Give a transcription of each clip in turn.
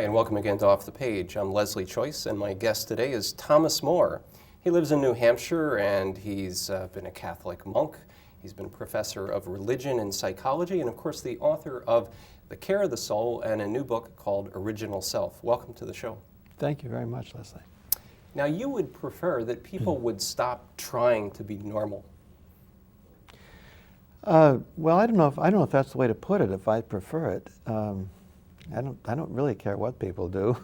and welcome again to Off the Page. I'm Leslie Choice, and my guest today is Thomas Moore. He lives in New Hampshire, and he's been a Catholic monk. He's been a professor of religion and psychology, and of course the author of The Care of the Soul and a new book called Original Self. Welcome to the show. Thank you very much, Leslie. Now, you would prefer that people would stop trying to be normal. Well, I don't know if that's the way to put it. If I prefer it, I don't really care what people do.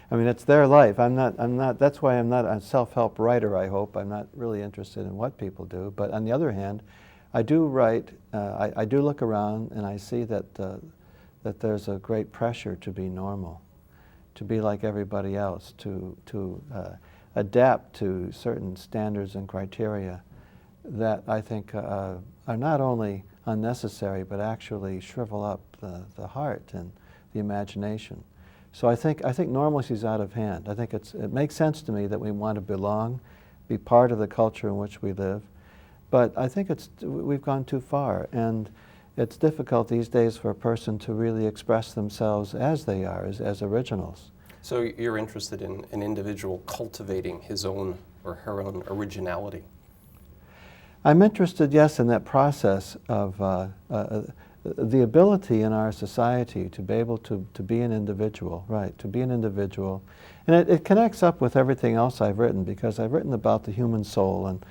I mean, it's their life. That's why I'm not a self-help writer. I hope I'm not really interested in what people do. But on the other hand, I do write. I do look around and I see that that there's a great pressure to be normal, to be like everybody else, to adapt to certain standards and criteria that I think are not only unnecessary but actually shrivel up the heart and the imagination. So I think normalcy is out of hand. I think it makes sense to me that we want to belong, be part of the culture in which we live, but I think we've gone too far, and it's difficult these days for a person to really express themselves as they are, as originals. So you're interested in an individual cultivating his own or her own originality? I'm interested, yes, in that process of the ability in our society to be able to be an individual, right, to be an individual. And it connects up with everything else I've written, because I've written about the human soul, and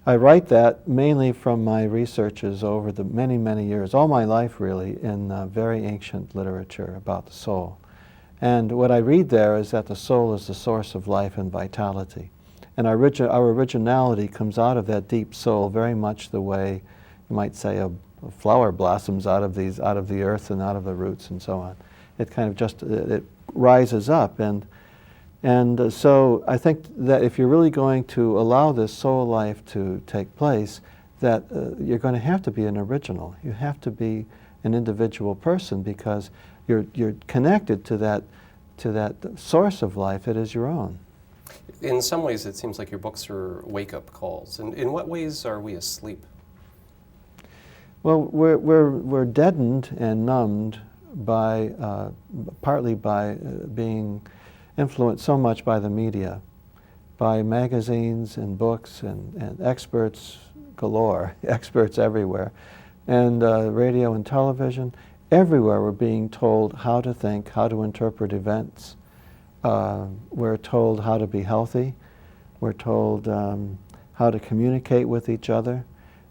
I write that mainly from my researches over the many, many years, all my life really, in very ancient literature about the soul. And what I read there is that the soul is the source of life and vitality. And our originality comes out of that deep soul, very much the way you might say a flower blossoms out of the earth and out of the roots and so on. It kind of just it rises up, and so I think that if you're really going to allow this soul life to take place, that you're going to have to be an original. You have to be an individual person, because you're connected to that source of life that is your own. In some ways, it seems like your books are wake-up calls. And in what ways are we asleep? Well, we're deadened and numbed by partly by being influenced so much by the media, by magazines and books and experts galore, experts everywhere, and radio and television. Everywhere we're being told how to think, how to interpret events. We're told how to be healthy. We're told how to communicate with each other.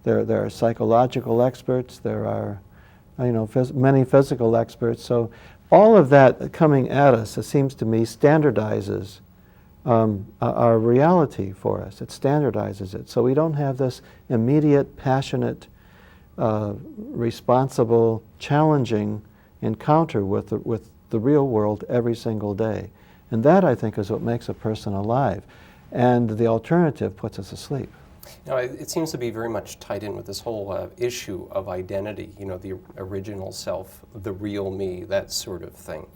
There are psychological experts. There are, many physical experts. So all of that coming at us, it seems to me, standardizes our reality for us. It standardizes it. So we don't have this immediate, passionate, responsible, challenging encounter with the real world every single day. And that, I think, is what makes a person alive. And the alternative puts us asleep. Now, it seems to be very much tied in with this whole issue of identity, the original self, the real me, that sort of thing.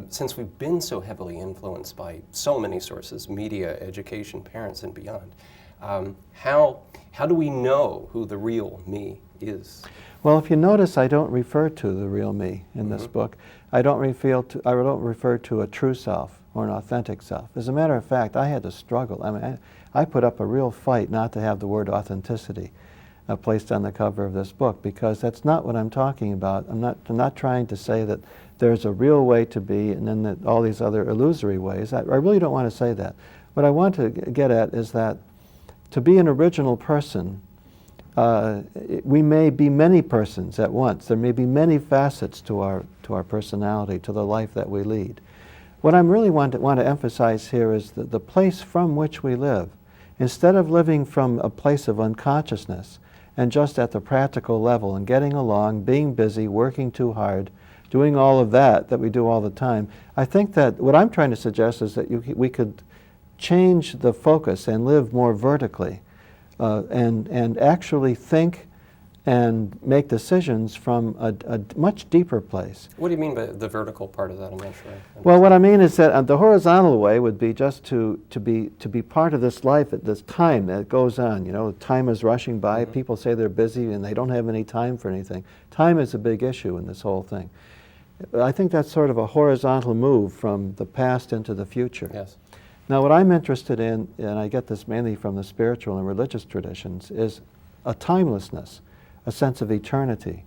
Since we've been so heavily influenced by so many sources, media, education, parents, and beyond, how do we know who the real me is? Well, if you notice, I don't refer to the real me in this book. I don't refer to a true self or an authentic self. As a matter of fact, I had to struggle. I mean, I put up a real fight not to have the word authenticity placed on the cover of this book, because that's not what I'm talking about. I'm not trying to say that there's a real way to be and then that all these other illusory ways. I really don't want to say that. What I want to get at is that to be an original person, we may be many persons at once. There may be many facets to our personality, to the life that we lead. What I really want to emphasize here is the place from which we live. Instead of living from a place of unconsciousness and just at the practical level and getting along, being busy, working too hard, doing all of that we do all the time, I think that what I'm trying to suggest is that we could change the focus and live more vertically. And actually think and make decisions from a much deeper place. What do you mean by the vertical part of that? I'm not sure. Well, what I mean is that the horizontal way would be just to be part of this life at this time that goes on. Time is rushing by. People say they're busy and they don't have any time for anything. Time is a big issue in this whole thing. I think that's sort of a horizontal move from the past into the future. Yes. Now, what I'm interested in, and I get this mainly from the spiritual and religious traditions, is a timelessness, a sense of eternity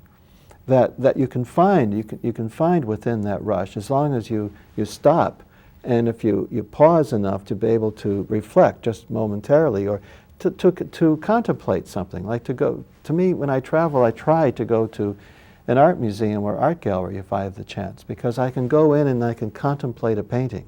that you can find. You can find within that rush as long as you stop, and if you pause enough to be able to reflect just momentarily, or to contemplate something. Like to go, to me, when I travel, I try to go to an art museum or art gallery if I have the chance, because I can go in and I can contemplate a painting.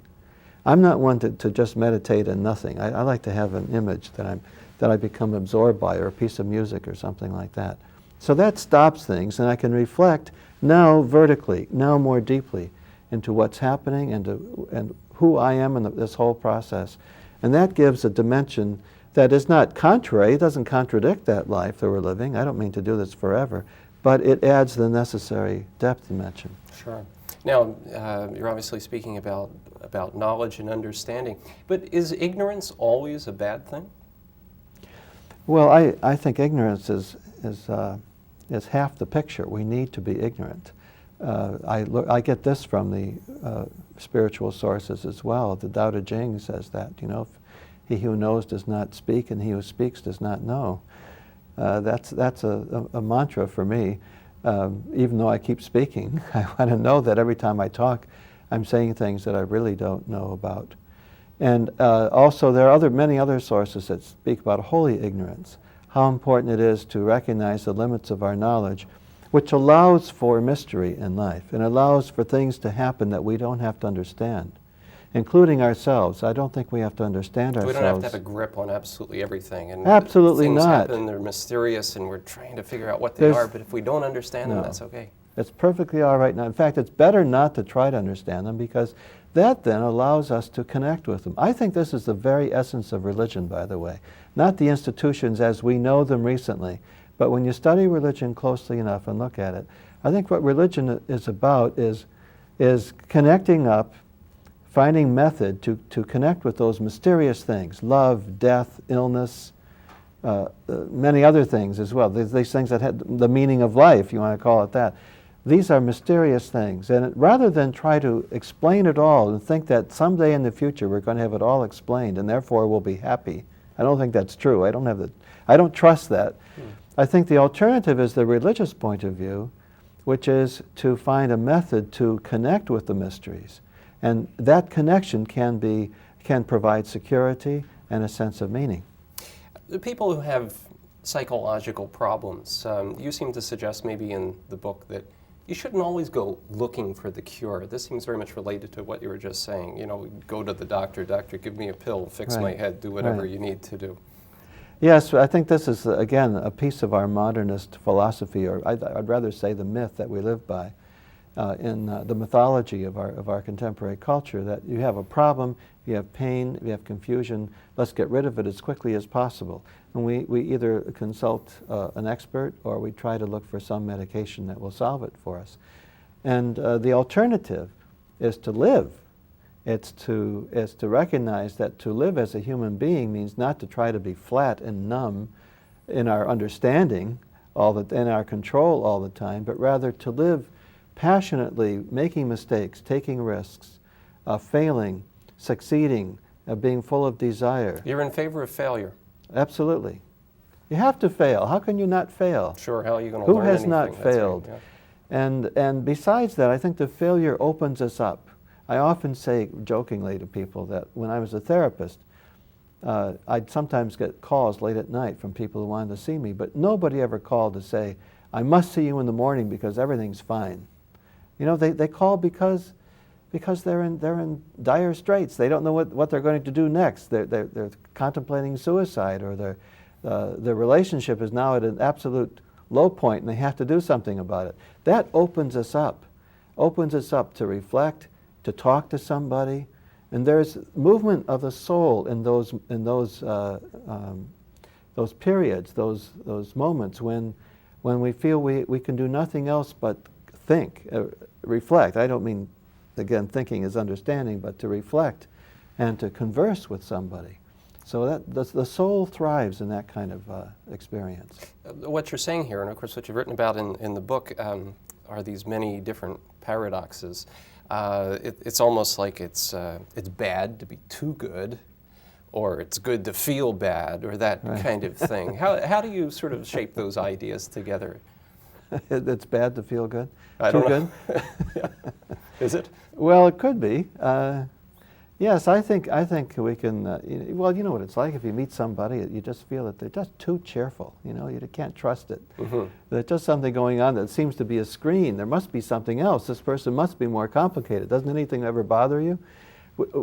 I'm not one to just meditate on nothing. I like to have an image that I become absorbed by, or a piece of music or something like that. So that stops things, and I can reflect now vertically, now more deeply into what's happening and who I am in this whole process. And that gives a dimension that is not contrary. It doesn't contradict that life that we're living. I don't mean to do this forever, but it adds the necessary depth dimension. Sure. Now, you're obviously speaking about knowledge and understanding, but is ignorance always a bad thing? Well, I think ignorance is half the picture. We need to be ignorant. I get this from the spiritual sources as well. The Tao Te Ching says that, you know, he who knows does not speak, and he who speaks does not know. That's a mantra for me. Even though I keep speaking, I want to know that every time I talk, I'm saying things that I really don't know about. And also, there are many other sources that speak about holy ignorance, how important it is to recognize the limits of our knowledge, which allows for mystery in life and allows for things to happen that we don't have to understand, including ourselves. I don't think we have to understand ourselves. We don't have to have a grip on absolutely everything. And absolutely things not. Happen, they're mysterious, and we're trying to figure out what they are, but if we don't understand them, that's okay. It's perfectly all right now. In fact, it's better not to try to understand them, because that then allows us to connect with them. I think this is the very essence of religion, by the way. Not the institutions as we know them recently, but when you study religion closely enough and look at it, I think what religion is about is connecting up, finding method to connect with those mysterious things, love, death, illness, many other things as well. These things that had the meaning of life, you want to call it that. These are mysterious things, and rather than try to explain it all and think that someday in the future we're going to have it all explained and therefore we'll be happy, I don't think that's true. I don't trust that. I think the alternative is the religious point of view, which is to find a method to connect with the mysteries, and that connection can provide security and a sense of meaning. The people who have psychological problems, you seem to suggest maybe in the book that you shouldn't always go looking for the cure. This seems very much related to what you were just saying. You know, go to the doctor, give me a pill, fix my head, do whatever you need to do. Yes, I think this is, again, a piece of our modernist philosophy, or I'd rather say the myth that we live by in the mythology of our contemporary culture, that you have a problem, you have pain, you have confusion, let's get rid of it as quickly as possible. And we either consult an expert, or we try to look for some medication that will solve it for us. And the alternative is to live. It's to recognize that to live as a human being means not to try to be flat and numb in our understanding, in our control all the time, but rather to live passionately, making mistakes, taking risks, failing, succeeding, being full of desire. You're in favor of failure? Absolutely. You have to fail. How can you not fail? Sure, how are you going to learn anything? Who has not failed? Right, yeah. And besides that, I think the failure opens us up. I often say jokingly to people that when I was a therapist, I'd sometimes get calls late at night from people who wanted to see me, but nobody ever called to say, I must see you in the morning because everything's fine. You know, they call because they're in dire straits. They don't know what they're going to do next. They're contemplating suicide, or their relationship is now at an absolute low point and they have to do something about it. That opens us up to reflect, to talk to somebody, and there's movement of the soul in those periods, those moments when we feel we can do nothing else but think, reflect. I don't mean, again, thinking is understanding, but to reflect and to converse with somebody. So that the soul thrives in that kind of experience. What you're saying here, and of course what you've written about in the book, are these many different paradoxes. It's almost like it's bad to be too good, or it's good to feel bad, or that Right. kind of thing. How do you sort of shape those ideas together? It's bad to feel good? I Too don't know. good? Is it? Well, it could be. Yes, I think we can, well, you know what it's like if you meet somebody, you just feel that they're just too cheerful, you know, you can't trust it. Mm-hmm. There's just something going on that seems to be a screen. There must be something else. This person must be more complicated. Doesn't anything ever bother you?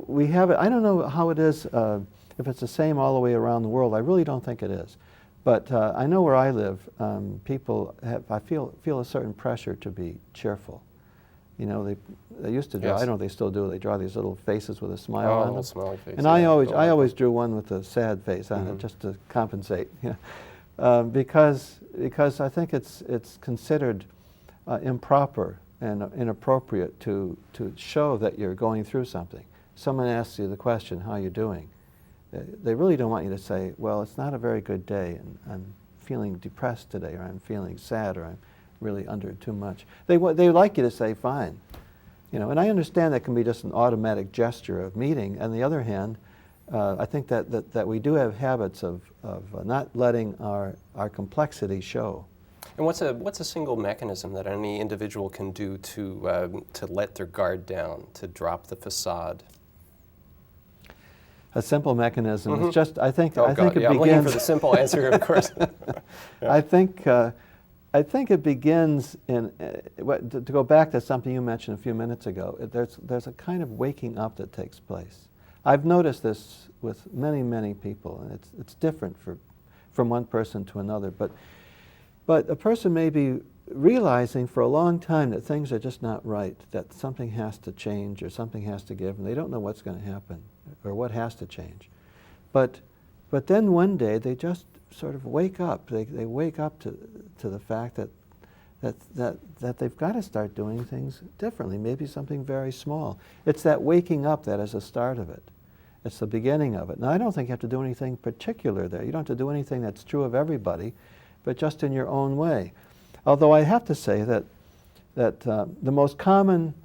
We have it, I don't know how it is, if it's the same all the way around the world. I really don't think it is. But I know where I live, people have, I feel a certain pressure to be cheerful. You know, they used to draw, Yes. I don't know if they still do, they draw these little faces with a smile on them. Smiley face. And yeah. I like always drew one with a sad face on Mhm. it, just to compensate. Because I think it's considered improper and inappropriate to show that you're going through something. Someone asks you the question, how are you doing? They really don't want you to say, well, it's not a very good day, and I'm feeling depressed today, or I'm feeling sad, or I'm really under too much. They like you to say fine, you know. And I understand that can be just an automatic gesture of meeting. On the other hand, I think that we do have habits of not letting our complexity show. And what's a single mechanism that any individual can do to let their guard down, to drop the facade? A simple mechanism. Mm-hmm. It's just I think Oh it God, yeah, I'm looking begins. for the simple answer, of course. Yeah. I think it begins in, to go back to something you mentioned a few minutes ago, there's a kind of waking up that takes place. I've noticed this with many people, and it's different from one person to another, but a person may be realizing for a long time that things are just not right, that something has to change or something has to give, and they don't know what's going to happen or what has to change. But then one day they just sort of wake up. They wake up to the fact that they've got to start doing things differently, maybe something very small. It's that waking up that is the start of it. It's the beginning of it. Now, I don't think you have to do anything particular there. You don't have to do anything that's true of everybody, but just in your own way. Although I have to say that the most common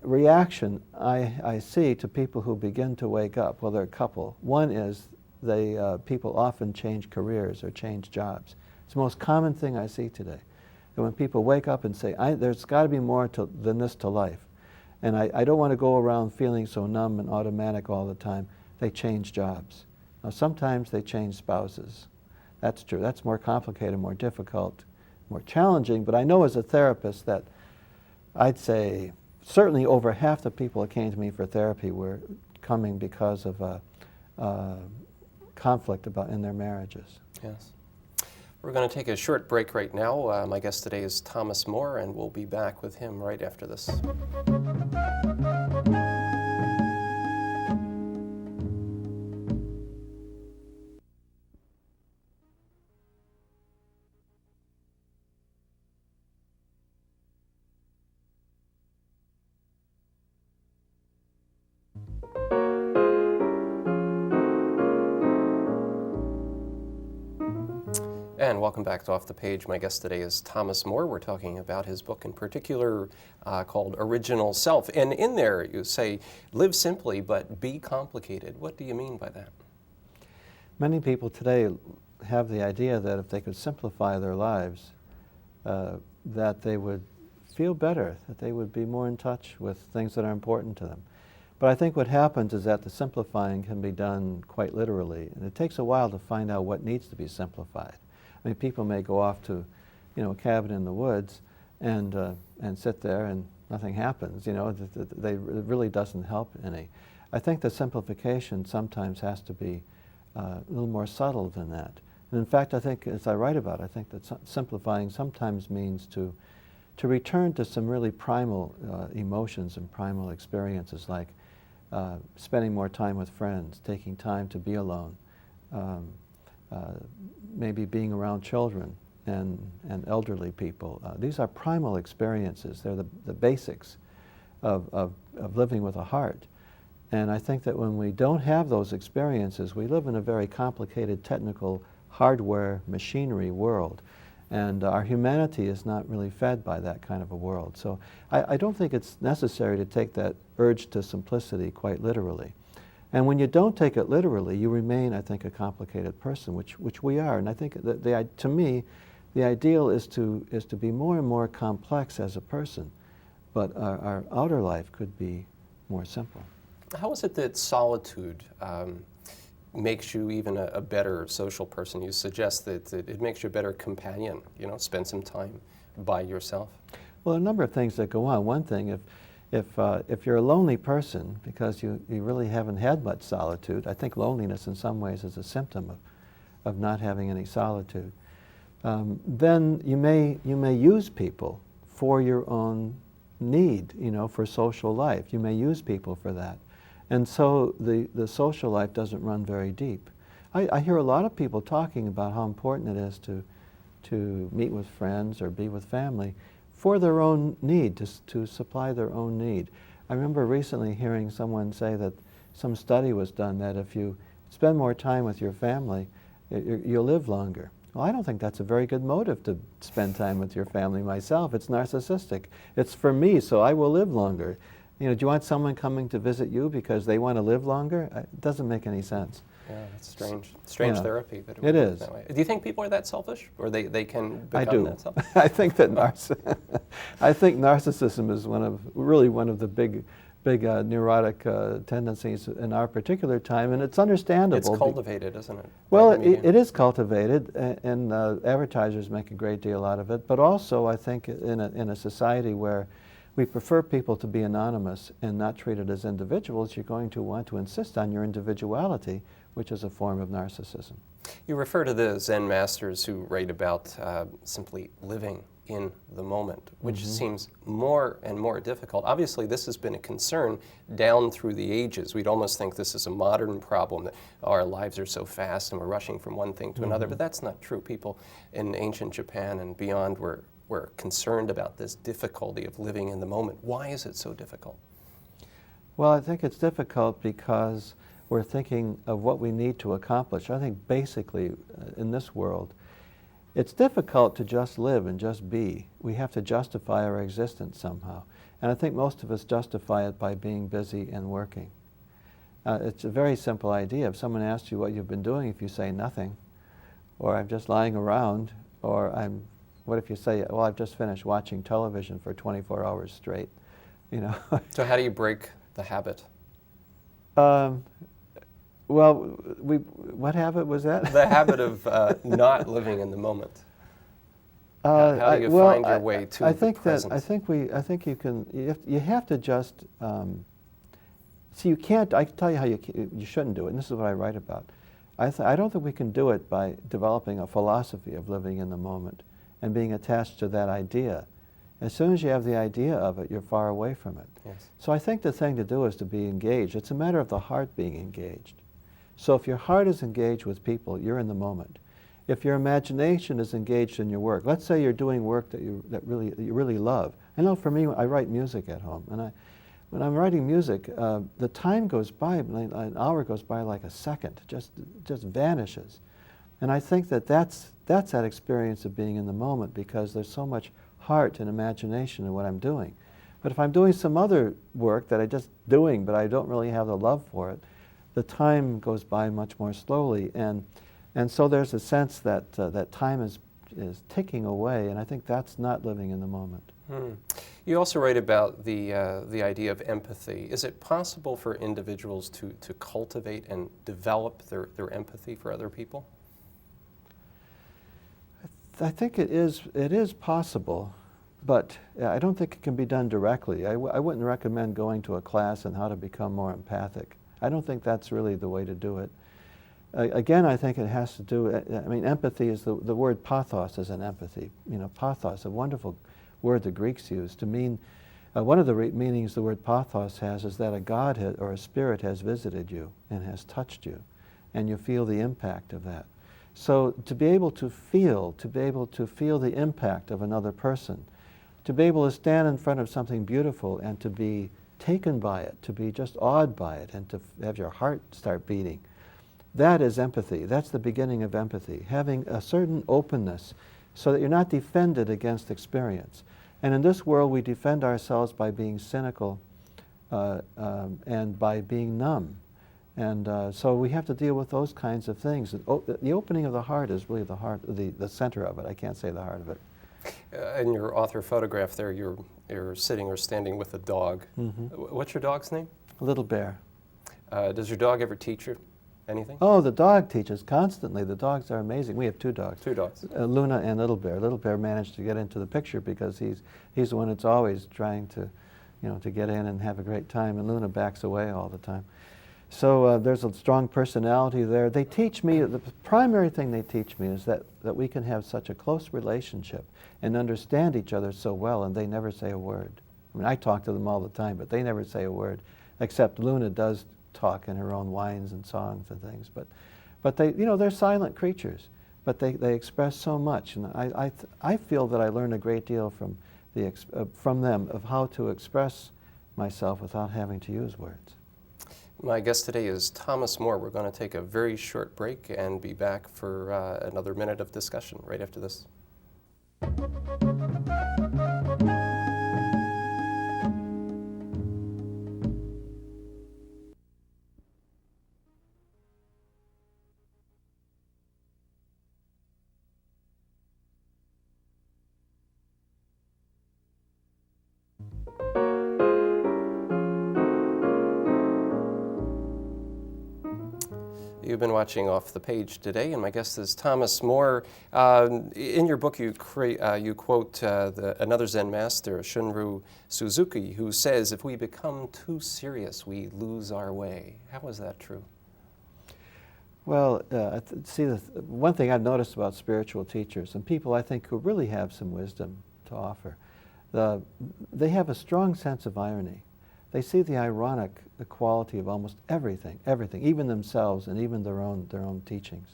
reaction I see to people who begin to wake up, well, there are a couple. One is people often change careers or change jobs. It's the most common thing I see today. And when people wake up and say, there's got to be more than this to life, and I don't want to go around feeling so numb and automatic all the time, they change jobs. Now, sometimes they change spouses. That's true. That's more complicated, more difficult, more challenging, but I know as a therapist that I'd say certainly over half the people that came to me for therapy were coming because of conflict in their marriages. Yes. We're going to take a short break right now. My guest today is Thomas Moore, and we'll be back with him right after this. And welcome back to Off the Page. My guest today is Thomas Moore. We're talking about his book in particular called Original Self. And in there you say, live simply but be complicated. What do you mean by that? Many people today have the idea that if they could simplify their lives, that they would feel better, that they would be more in touch with things that are important to them. But I think what happens is that the simplifying can be done quite literally, and it takes a while to find out what needs to be simplified. I mean, people may go off to, you know, a cabin in the woods and sit there and nothing happens. You know, it really doesn't help any. I think the simplification sometimes has to be a little more subtle than that. And in fact, I think, as I write about, I think that simplifying sometimes means to return to some really primal emotions and primal experiences, like spending more time with friends, taking time to be alone, maybe being around children and elderly people. These are primal experiences. They're the basics of living with a heart. And I think that when we don't have those experiences, we live in a very complicated technical hardware machinery world. And our humanity is not really fed by that kind of a world. So I don't think it's necessary to take that urge to simplicity quite literally. And when you don't take it literally, you remain, I think, a complicated person, which we are. And I think that to me, the ideal is to be more and more complex as a person, but our outer life could be more simple. How is it that solitude makes you even a better social person? You suggest that it makes you a better companion, you know, spend some time by yourself. Well, a number of things that go on. One thing, if you're a lonely person because you really haven't had much solitude, I think loneliness in some ways is a symptom of not having any solitude. Then you may use people for your own need, you know, for social life. You may use people for that. And so the social life doesn't run very deep. I hear a lot of people talking about how important it is to meet with friends or be with family for their own need, to supply their own need. I remember recently hearing someone say that some study was done that if you spend more time with your family, you'll live longer. Well, I don't think that's a very good motive to spend time with your family myself. It's narcissistic. It's for me, so I will live longer. You know, do you want someone coming to visit you because they want to live longer? It doesn't make any sense. Yeah, that's strange. Strange Yeah. therapy. That It is. that way. Do you think people are that selfish, or they can become I do. that selfish? I think that I think narcissism is one of the big neurotic tendencies in our particular time, and it's understandable. It's cultivated, isn't it? Well, by the media? it is cultivated, and advertisers make a great deal out of it. But also, I think in a society where we prefer people to be anonymous and not treated as individuals, you're going to want to insist on your individuality, which is a form of narcissism. You refer to the Zen masters who write about simply living in the moment, which seems more and more difficult. Obviously, this has been a concern down through the ages. We'd almost think this is a modern problem, that our lives are so fast and we're rushing from one thing to another, but that's not true. People in ancient Japan and beyond were concerned about this difficulty of living in the moment. Why is it so difficult? Well, I think it's difficult because we're thinking of what we need to accomplish. I think basically in this world, it's difficult to just live and just be. We have to justify our existence somehow. And I think most of us justify it by being busy and working. It's a very simple idea. If someone asks you what you've been doing, if you say nothing, or I'm just lying around, or what if you say, well, I've just finished watching television for 24 hours straight, you know? So how do you break the habit? Well, what habit was that? The habit of not living in the moment. How do you find your way to the present? I think you can. You have to just. See, you can't. I can tell you how you shouldn't do it. And this is what I write about. I don't think we can do it by developing a philosophy of living in the moment and being attached to that idea. As soon as you have the idea of it, you're far away from it. Yes. So I think the thing to do is to be engaged. It's a matter of the heart being engaged. So if your heart is engaged with people, you're in the moment. If your imagination is engaged in your work, let's say you're doing work that you really love. I know for me, I write music at home, and when I'm writing music, the time goes by, an hour goes by like a second, just vanishes. And I think that's that experience of being in the moment, because there's so much heart and imagination in what I'm doing. But if I'm doing some other work that I'm just doing, but I don't really have the love for it, the time goes by much more slowly, and so there's a sense that that time is ticking away, and I think that's not living in the moment. You also write about the idea of empathy. Is it possible for individuals to cultivate and develop their empathy for other people? I think it is possible, but I don't think it can be done directly. I wouldn't recommend going to a class on how to become more empathic. I don't think that's really the way to do it. Again, I think it has to do, I mean, empathy is the word pathos is an empathy. You know, pathos, a wonderful word the Greeks used to mean, one of the meanings the word pathos has is that a god or a spirit has visited you and has touched you, and you feel the impact of that. So to be able to feel the impact of another person, to be able to stand in front of something beautiful and to be taken by it, to be just awed by it, and to have your heart start beating. That is empathy. That's the beginning of empathy. Having a certain openness so that you're not defended against experience. And in this world, we defend ourselves by being cynical and by being numb. And so we have to deal with those kinds of things. The opening of the heart is really the center of it. I can't say the heart of it. In your author photograph there, you're sitting or standing with a dog. Mm-hmm. What's your dog's name? Little Bear. Does your dog ever teach you anything? Oh, the dog teaches constantly. The dogs are amazing. We have two dogs. Two dogs. Luna and Little Bear. Little Bear managed to get into the picture because he's the one that's always trying to, to get in and have a great time, and Luna backs away all the time. So there's a strong personality there. They teach me, the primary thing they teach me is that we can have such a close relationship and understand each other so well, and they never say a word. I mean, I talk to them all the time, but they never say a word, except Luna does talk in her own whines and songs and things. But they, they're silent creatures, but they express so much, and I feel that I learn a great deal from them of how to express myself without having to use words. My guest today is Thomas Moore. We're going to take a very short break and be back for another minute of discussion right after this. You've been watching Off the Page today, and my guest is Thomas Moore. In your book, you quote another Zen master, Shunryu Suzuki, who says, "If we become too serious, we lose our way." How is that true? Well, see, one thing I've noticed about spiritual teachers and people I think who really have some wisdom to offer, they have a strong sense of irony. They see the ironic quality of almost everything, even themselves and even their own teachings.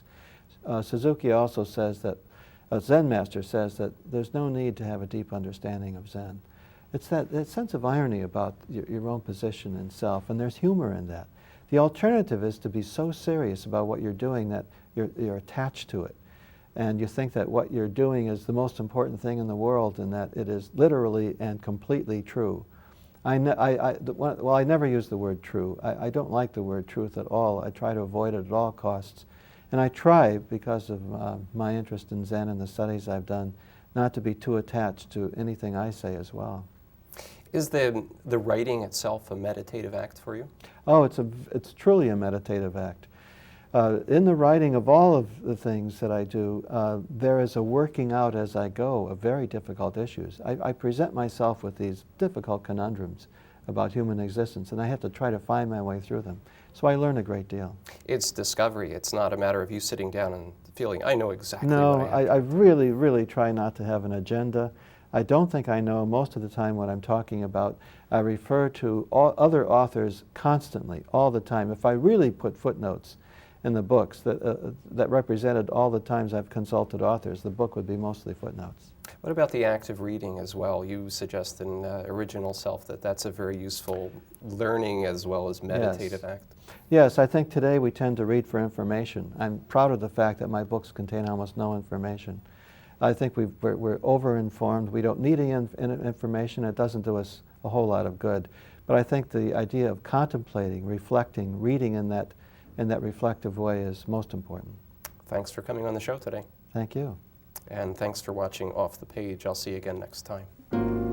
Suzuki also says that, a Zen master says that there's no need to have a deep understanding of Zen. It's that sense of irony about your own position and self, and there's humor in that. The alternative is to be so serious about what you're doing that you're attached to it. And you think that what you're doing is the most important thing in the world and that it is literally and completely true. I never use the word true. I don't like the word truth at all. I try to avoid it at all costs. And I try, because of my interest in Zen and the studies I've done, not to be too attached to anything I say as well. Is the writing itself a meditative act for you? Oh, it's truly a meditative act. In the writing of all of the things that I do, there is a working out as I go of very difficult issues. I present myself with these difficult conundrums about human existence, and I have to try to find my way through them. So I learn a great deal. It's discovery. It's not a matter of you sitting down and feeling, I know exactly No, what I have. I really, really try not to have an agenda. I don't think I know most of the time what I'm talking about. I refer to other authors constantly, all the time. If I really put footnotes in the books that represented all the times I've consulted authors, the book would be mostly footnotes. What about the act of reading as well? You suggest in Original Self that that's a very useful learning as well as meditative act. Yes, I think today we tend to read for information. I'm proud of the fact that my books contain almost no information. I think we're over-informed. We don't need any information. It doesn't do us a whole lot of good. But I think the idea of contemplating, reflecting, reading in that reflective way is most important. Thanks for coming on the show today. Thank you. And thanks for watching Off the Page. I'll see you again next time.